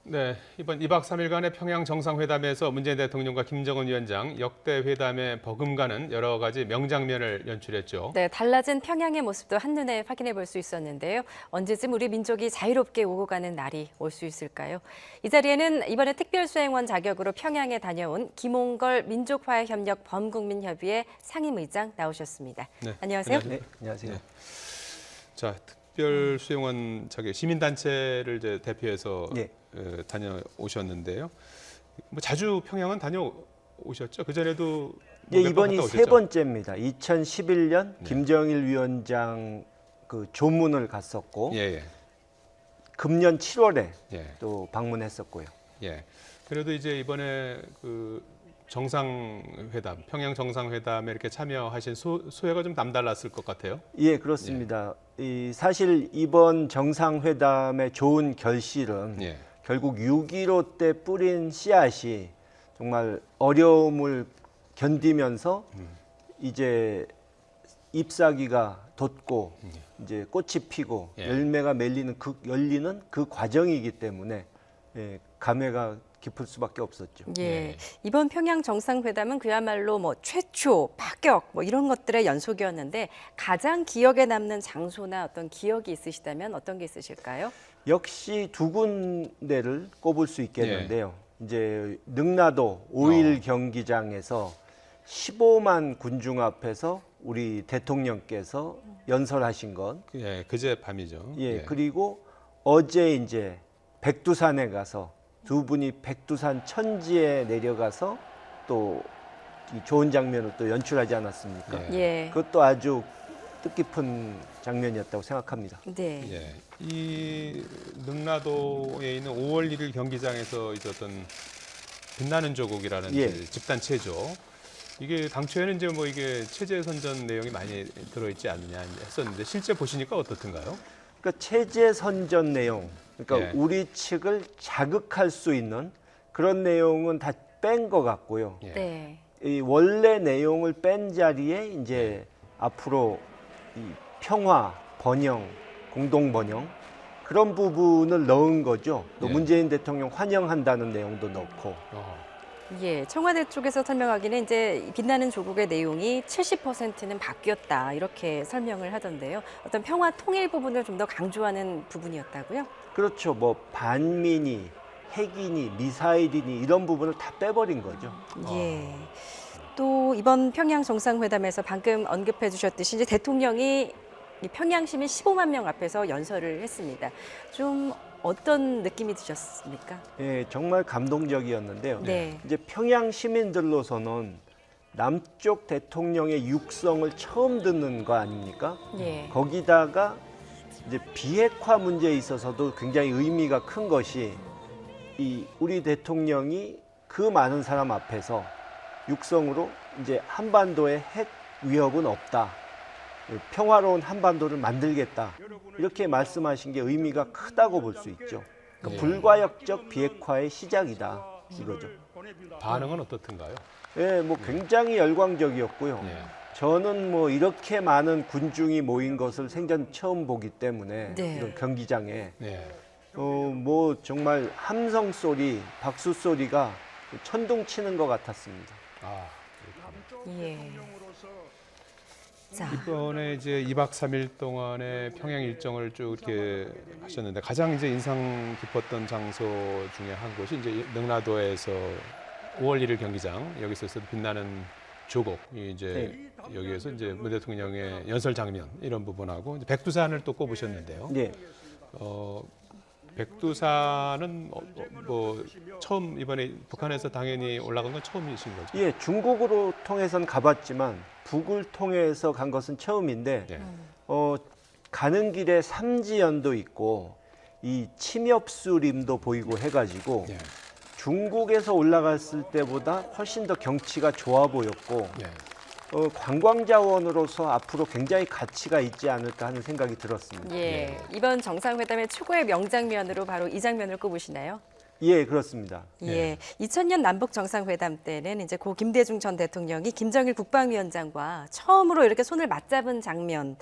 네, 이번 2박 3일간의 평양 정상회담에서 문재인 대통령과 김정은 위원장 역대 회담에 버금가는 여러 가지 명장면을 연출했죠. 네, 달라진 평양의 모습도 한눈에 확인해 볼 수 있었는데요. 언제쯤 우리 민족이 자유롭게 오고 가는 날이 올 수 있을까요? 이 자리에는 이번에 특별수행원 자격으로 평양에 다녀온 김홍걸 민족화협력 범국민협의회 상임의장 나오셨습니다. 네, 안녕하세요. 안녕하세요. 네, 안녕하세요. 네. 자, 특별 수용원 자격 시민단체를 이제 대표해서 네. 다녀오셨는데요. 뭐 자주 평양은 다녀오셨죠? 그 전에도 예, 몇 번 이번이 갔다 세 오셨죠? 번째입니다. 2011년 네. 김정일 위원장 그 조문을 갔었고 예, 예, 금년 7월에 예, 또 방문했었고요. 예. 그래도 이제 이번에 그 정상회담, 평양 정상회담에 이렇게 참여하신 소회가 좀 남달랐을 것 같아요. 예, 그렇습니다. 사실 이번 정상회담의 좋은 결실은 예, 결국 6.15 때 뿌린 씨앗이 정말 어려움을 견디면서 이제 잎사귀가 돋고 이제 꽃이 피고 예. 열매가 열리는 그 과정이기 때문에 예, 감회가 깊을 수밖에 없었죠. 예, 네. 이번 평양 정상회담은 그야말로 뭐 최초, 파격 뭐 이런 것들의 연속이었는데 가장 기억에 남는 장소나 어떤 기억이 있으시다면 어떤 게 있으실까요? 역시 두 군데를 꼽을 수 있겠는데요. 이제 능라도 5일 경기장에서 15만 군중 앞에서 우리 대통령께서 연설하신 것. 예, 그제 밤이죠. 예, 그리고 어제 이제 백두산에 가서 두 분이 백두산 천지에 내려가서 또 이 좋은 장면을 또 연출하지 않았습니까? 예. 예, 그것도 아주 뜻깊은 장면이었다고 생각합니다. 네. 예, 이 능라도에 있는 5월 1일 경기장에서 있었던 빛나는 조국이라는 예. 이제 집단 체조. 이게 당초에는 이제 뭐 이게 체제 선전 내용이 많이 들어있지 않느냐 했었는데 실제 보시니까 어떻든가요? 그러니까 체제 선전 내용, 그러니까 예. 우리 측을 자극할 수 있는 그런 내용은 다 뺀 것 같고요. 예. 네. 이 원래 내용을 뺀 자리에 이제 앞으로 이 평화, 번영, 공동 번영 그런 부분을 넣은 거죠. 또 예. 문재인 대통령 환영한다는 내용도 넣고. 예, 청와대 쪽에서 설명하기는 이제 빛나는 조국의 내용이 70%는 바뀌었다 이렇게 설명을 하던데요. 어떤 평화 통일 부분을 좀 더 강조하는 부분이었다고요? 그렇죠. 뭐 반미니, 핵이니, 미사일이니 이런 부분을 다 빼버린 거죠. 예. 또 이번 평양 정상회담에서 방금 언급해 주셨듯이 이제 대통령이 이 평양 시민 15만 명 앞에서 연설을 했습니다. 좀 어떤 느낌이 드셨습니까? 예, 정말 감동적이었는데요. 네. 이제 평양 시민들로서는 남쪽 대통령의 육성을 처음 듣는 거 아닙니까? 예. 거기다가 이제 비핵화 문제에 있어서도 굉장히 의미가 큰 것이 이 우리 대통령이 그 많은 사람 앞에서 육성으로 이제 한반도에 핵 위협은 없다. 평화로운 한반도를 만들겠다. 이렇게 말씀하신 게 의미가 크다고 볼 수 있죠. 그러니까 예. 불과역적 비핵화의 시작이다. 이거죠. 반응은 어떻든가요? 예, 뭐 굉장히 열광적이었고요. 예. 저는 뭐 이렇게 많은 군중이 모인 것을 생전 처음 보기 때문에 네. 이런 경기장에 예. 뭐 정말 함성 소리, 박수 소리가 천둥 치는 것 같았습니다. 아, 예. 자, 이번에 이제 2박 3일 동안의 평양 일정을 쭉 이렇게 하셨는데 가장 이제 인상 깊었던 장소 중에 한 곳이 이제 능라도에서 5월 1일 경기장 여기서 빛나는 조국 이제 여기에서 이제 문 대통령의 연설 장면 이런 부분하고 이제 백두산을 또 꼽으셨는데요. 네. 백두산은 뭐 처음 이번에 북한에서 당연히 올라간 건 처음이신 거죠? 예, 중국으로 통해서는 가봤지만 북을 통해서 간 것은 처음인데 네. 가는 길에 삼지연도 있고 이 침엽수림도 보이고 해가지고 예. 중국에서 올라갔을 때보다 훨씬 더 경치가 좋아 보였고 예. 관광 자원으로서 앞으로 굉장히 가치가 있지 않을까 하는 생각이 들었습니다. 예. 이번 정상회담의 최고의 명장면으로 바로 이 장면을 꼽으시나요? 예, 그렇습니다. 예. 2000년 남북 정상회담 때는 이제 고 김대중 전 대통령이 김정일 국방위원장과 처음으로 이렇게 손을 맞잡은 장면,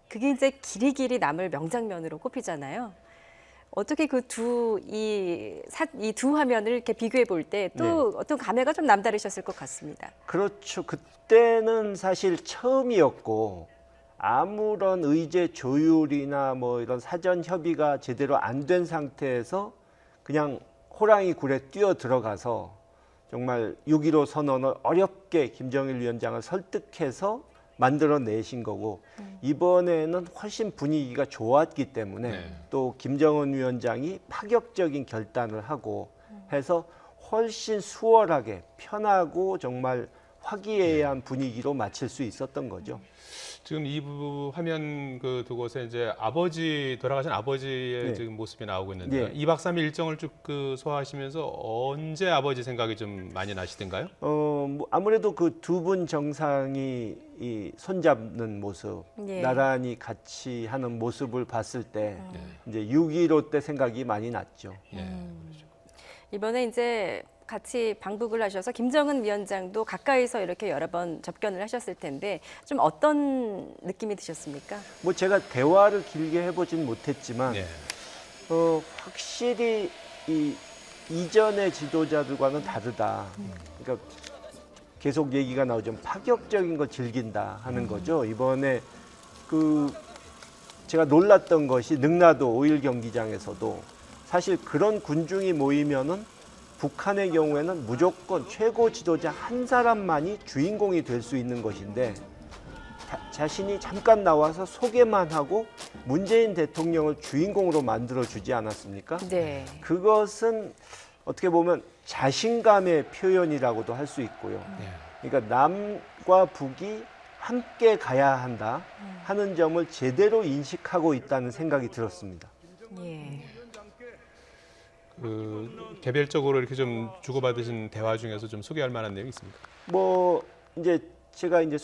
그게 이제 길이길이 남을 명장면으로 꼽히잖아요. 어떻게 그 이 두 화면을 이렇게 비교해 볼 때 또 어떤 감회가 좀 남다르셨을 것 같습니다. 그렇죠. 그때는 사실 처음이었고 아무런 의제 조율이나 뭐 이런 사전 협의가 제대로 안 된 상태에서 그냥 호랑이 굴에 뛰어 들어가서 정말 6.15 선언을 어렵게 김정일 위원장을 설득해서 만들어내신 거고 이번에는 훨씬 분위기가 좋았기 때문에 네. 또 김정은 위원장이 파격적인 결단을 하고 해서 훨씬 수월하게 편하고 정말 화기애애한 분위기로 마칠 수 있었던 거죠. 지금 이 화면 그 두 곳에 이제 아버지 돌아가신 아버지의 네. 지금 모습이 나오고 있는데요. 네. 2박 3일 일정을 쭉 그 소화하시면서 언제 아버지 생각이 좀 많이 나시던가요? 뭐 아무래도 그 두 분 정상이 이 손잡는 모습, 예. 나란히 같이 하는 모습을 봤을 때 이제 6.15 때 생각이 많이 났죠. 예. 이번에 이제 같이 방북을 하셔서 김정은 위원장도 가까이서 이렇게 여러 번 접견을 하셨을 텐데 좀 어떤 느낌이 드셨습니까? 뭐 제가 대화를 길게 해보진 못했지만 예. 확실히 이 이전의 지도자들과는 다르다. 그러니까 계속 얘기가 나오죠. 파격적인 걸 즐긴다 하는 거죠. 이번에 그 제가 놀랐던 것이 능라도 5.1 경기장에서도 사실 그런 군중이 모이면은 북한의 경우에는 무조건 최고 지도자 한 사람만이 주인공이 될 수 있는 것인데 자신이 잠깐 나와서 소개만 하고 문재인 대통령을 주인공으로 만들어 주지 않았습니까? 네. 그것은 어떻게 보면 자신감의 표현이라고도 할 수 있고요. 그러니까 남과 북이 함께 가야 한다 하는 점을 제대로 인식하고 있다는 생각이 들었습니다. 예. 그 개별적으로 이렇게 좀 주고받으신 대화 중에서 좀 소개할 만한 내용이 있습니까? 뭐 이제 제가 이제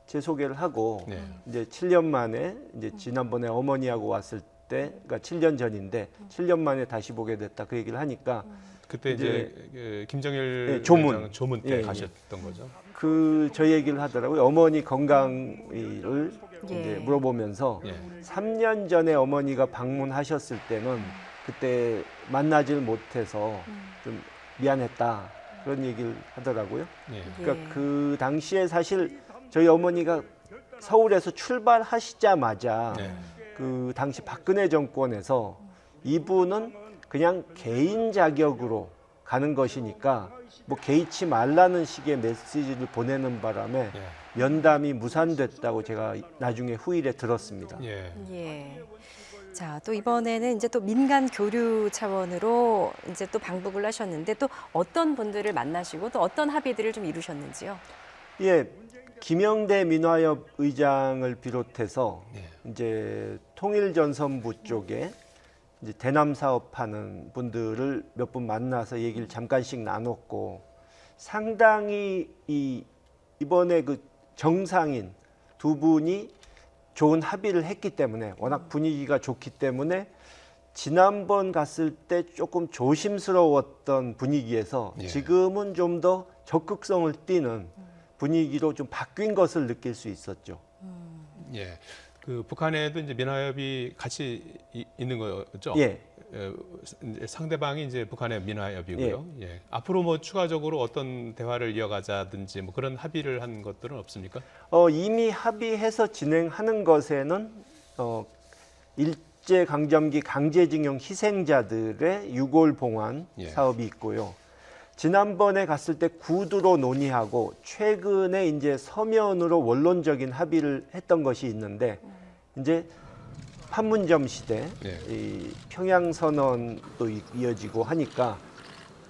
제 소개를 하고 네. 이제 7년 만에 이제 지난번에 어머니하고 왔을 때, 그러니까 7년 전인데 7년 만에 다시 보게 됐다 그 얘기를 하니까 그때 이제 그 김정일 네, 조문. 위원장 조문 때 예, 예. 가셨던 거죠. 저 얘기를 하더라고요. 어머니 건강을 예. 이제 물어보면서 예. 3년 전에 어머니가 방문하셨을 때는 그때 만나질 못해서 좀 미안했다 그런 얘기를 하더라고요. 예. 그러니까 그 당시에 사실 저희 어머니가 서울에서 출발하시자마자 네. 그 당시 박근혜 정권에서 이분은 그냥 개인 자격으로 가는 것이니까 뭐 개의치 말라는 식의 메시지를 보내는 바람에 예. 면담이 무산됐다고 제가 나중에 후일에 들었습니다. 예. 예. 자, 또 이번에는 이제 또 민간 교류 차원으로 이제 또 방북을 하셨는데 또 어떤 분들을 만나시고 또 어떤 합의들을 좀 이루셨는지요? 예, 김영대 민화협 의장을 비롯해서 예. 이제 통일전선부 쪽에 이제 대남 사업하는 분들을 몇 분 만나서 얘기를 잠깐씩 나눴고 상당히 이번에 그 정상인 두 분이 좋은 합의를 했기 때문에 워낙 분위기가 좋기 때문에 지난번 갔을 때 조금 조심스러웠던 분위기에서 예. 지금은 좀 더 적극성을 띠는 분위기로 좀 바뀐 것을 느낄 수 있었죠. 예. 그 북한에도 이제 민화협이 같이 있는 거죠. 예. 이제 상대방이 이제 북한의 민화협이고요. 예. 앞으로 뭐 추가적으로 어떤 대화를 이어가자든지 뭐 그런 합의를 한 것들은 없습니까? 이미 합의해서 진행하는 것에는 일제 강점기 강제징용 희생자들의 유골 봉환 예. 사업이 있고요. 지난번에 갔을 때 구두로 논의하고 최근에 이제 서면으로 원론적인 합의를 했던 것이 있는데 이제 판문점 시대 예. 이 평양 선언도 이어지고 하니까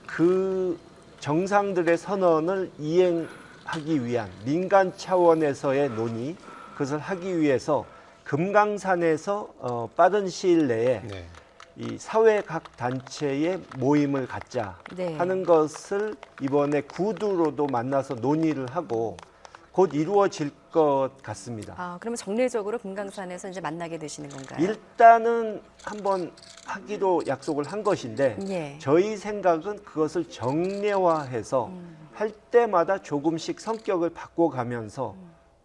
그 정상들의 선언을 이행하기 위한 민간 차원에서의 논의 그것을 하기 위해서 금강산에서 빠른 시일 내에 네. 이 사회 각 단체의 모임을 갖자 네. 하는 것을 이번에 구두로도 만나서 논의를 하고 곧 이루어질 것 같습니다. 아, 그러면 정례적으로 금강산에서 이제 만나게 되시는 건가요? 일단은 한번 하기로 약속을 한 것인데 예. 저희 생각은 그것을 정례화해서 할 때마다 조금씩 성격을 바꿔가면서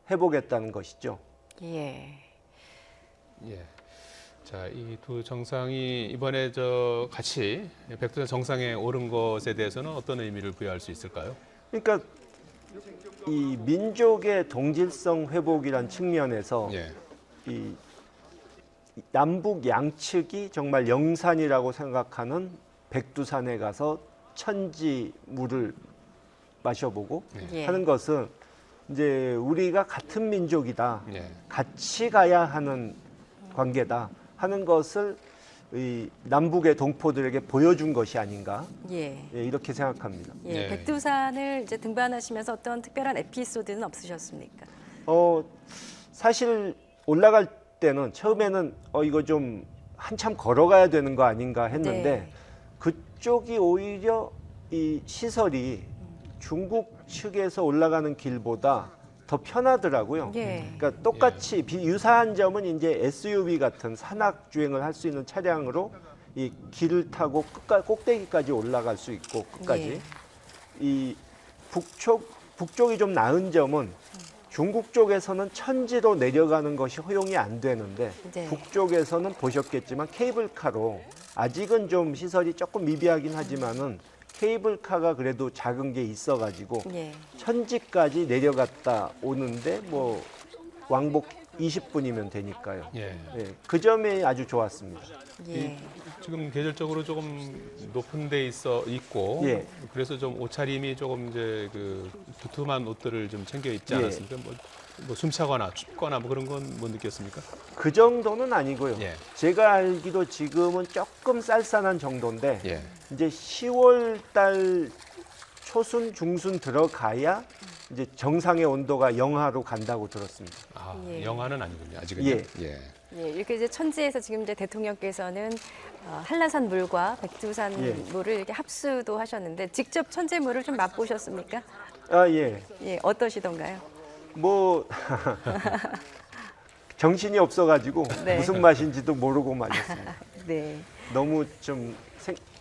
해보겠다는 것이죠. 예. 예. 자, 이 두 정상이 이번에 저 같이 백두산 정상에 오른 것에 대해서는 어떤 의미를 부여할 수 있을까요? 그러니까 이 민족의 동질성 회복이란 측면에서 예. 이 남북 양측이 정말 영산이라고 생각하는 백두산에 가서 천지 물을 마셔보고 예. 하는 것은 이제 우리가 같은 민족이다, 예. 같이 가야 하는 관계다 하는 것을 이 남북의 동포들에게 보여준 것이 아닌가, 예. 예, 이렇게 생각합니다. 예. 예. 백두산을 이제 등반하시면서 어떤 특별한 에피소드는 없으셨습니까? 사실 올라갈 때는 처음에는 이거 좀 한참 걸어가야 되는 거 아닌가 했는데 네. 그쪽이 오히려 이 시설이 중국 측에서 올라가는 길보다 더 편하더라고요. 예. 그러니까 똑같이 유사한 점은 이제 SUV 같은 산악 주행을 할 수 있는 차량으로 이 길을 타고 꼭대기까지 올라갈 수 있고 끝까지. 이 북쪽이 좀 나은 점은 중국 쪽에서는 천지로 내려가는 것이 허용이 안 되는데 네. 북쪽에서는 보셨겠지만 케이블카로 아직은 좀 시설이 조금 미비하긴 하지만은 케이블카가 그래도 작은 게 있어가지고 예. 천지까지 내려갔다 오는데 뭐 왕복 20분이면 되니까요. 예. 예, 그 점이 아주 좋았습니다. 예. 지금 계절적으로 조금 높은 데 있고 예. 그래서 좀 옷차림이 조금 이제 그 두툼한 옷들을 좀 챙겨 입지 예. 않았습니까? 뭐 숨차거나 춥거나 뭐 그런 건 못 느꼈습니까? 그 정도는 아니고요. 예. 제가 알기로 지금은 조금 쌀쌀한 정도인데 예. 이제 10월 달 초순 중순 들어가야 이제 정상의 온도가 영하로 간다고 들었습니다. 아, 예. 영하는 아니군요. 아직은. 예. 예. 예, 이렇게 이제 천지에서 지금 이제 대통령께서는 한라산 물과 백두산 예. 물을 이렇게 합수도 하셨는데 직접 천지 물을 좀 맛보셨습니까? 아, 예. 예, 어떠시던가요? 뭐 정신이 없어가지고 네. 무슨 맛인지도 모르고 말렸습니다. 네. 너무 좀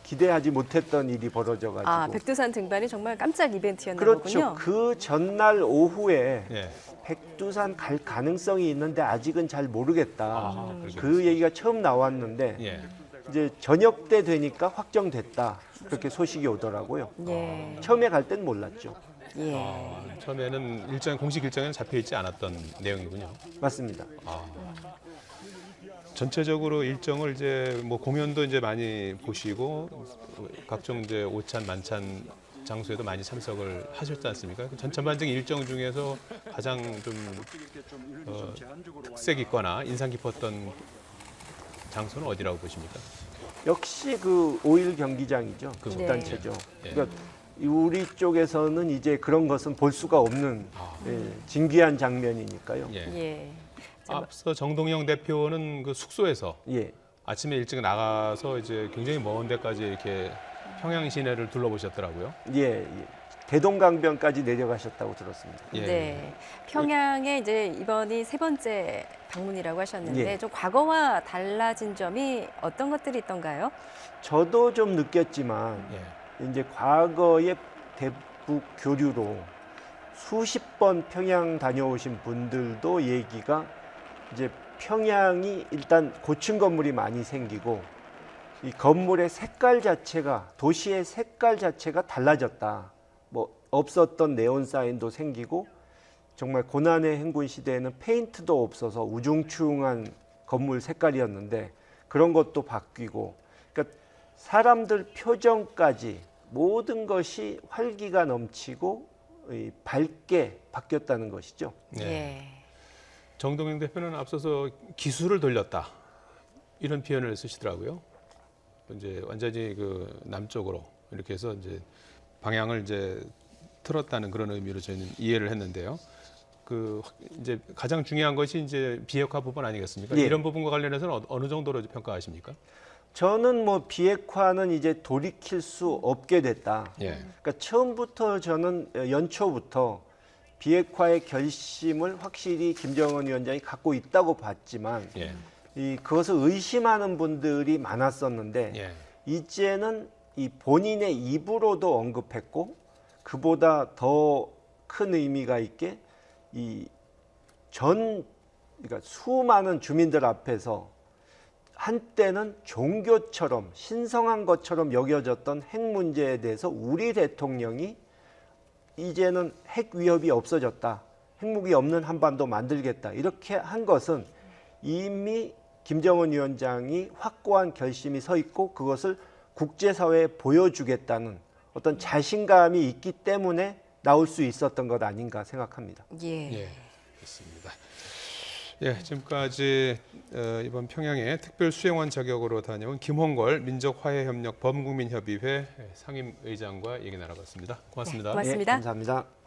기대하지 못했던 일이 벌어져가지고. 아, 백두산 등반이 정말 깜짝 이벤트였나 그렇죠. 보군요. 그 전날 오후에 예. 백두산 갈 가능성이 있는데 아직은 잘 모르겠다. 아, 그러셨군요. 그 얘기가 처음 나왔는데 예. 이제 저녁 때 되니까 확정됐다. 그렇게 소식이 오더라고요. 예. 처음에 갈 땐 몰랐죠. 예. 처음에는 공식 일정에는 잡혀 있지 않았던 내용이군요. 맞습니다. 전체적으로 일정을 이제 뭐 공연도 이제 많이 보시고 각종 이제 오찬 만찬 장소에도 많이 참석을 하셨지 않습니까? 전반적인 일정 중에서 가장 좀 특색 있거나 인상 깊었던 장소는 어디라고 보십니까? 역시 그 5일 경기장이죠. 그거. 집단체죠. 예. 그러니까 우리 쪽에서는 이제 그런 것은 볼 수가 없는 진귀한 장면이니까요. 예. 예. 앞서 정동영 대표는 그 숙소에서 예. 아침에 일찍 나가서 이제 굉장히 먼 데까지 이렇게 평양 시내를 둘러보셨더라고요. 예, 예. 대동강변까지 내려가셨다고 들었습니다. 예. 네. 평양에 이제 이번이 세 번째 방문이라고 하셨는데 예. 좀 과거와 달라진 점이 어떤 것들이 있던가요? 저도 좀 느꼈지만 예. 이제 과거의 대북 교류로 수십 번 평양 다녀오신 분들도 얘기가 이제 평양이 일단 고층 건물이 많이 생기고 이 건물의 색깔 자체가 도시의 색깔 자체가 달라졌다. 뭐 없었던 네온 사인도 생기고 정말 고난의 행군 시대에는 페인트도 없어서 우중충한 건물 색깔이었는데 그런 것도 바뀌고 그러니까 사람들 표정까지 모든 것이 활기가 넘치고 밝게 바뀌었다는 것이죠. 네. 예. 정동영 대표는 앞서서 기술을 돌렸다 이런 표현을 쓰시더라고요. 이제 완전히 그 남쪽으로 이렇게 해서 이제 방향을 이제 틀었다는 그런 의미로 저희는 이해를 했는데요. 그 이제 가장 중요한 것이 이제 비핵화 부분 아니겠습니까? 예. 이런 부분과 관련해서는 어느 정도로 평가하십니까? 저는 뭐 비핵화는 이제 돌이킬 수 없게 됐다. 예. 그러니까 처음부터 저는 연초부터 비핵화의 결심을 확실히 김정은 위원장이 갖고 있다고 봤지만 예. 그것을 의심하는 분들이 많았었는데 예. 이제는 이 본인의 입으로도 언급했고 그보다 더 큰 의미가 있게 그러니까 수많은 주민들 앞에서 한때는 종교처럼 신성한 것처럼 여겨졌던 핵 문제에 대해서 우리 대통령이 이제는 핵 위협이 없어졌다. 핵무기 없는 한반도 만들겠다. 이렇게 한 것은 이미 김정은 위원장이 확고한 결심이 서 있고 그것을 국제사회에 보여주겠다는 어떤 자신감이 있기 때문에 나올 수 있었던 것 아닌가 생각합니다. 예. 그렇습니다. 예, 지금까지 이번 평양에 특별 수행원 자격으로 다녀온 김홍걸 민족화해협력 범국민협의회 상임의장과 얘기 나눠봤습니다. 고맙습니다. 네, 고맙습니다. 감사합니다.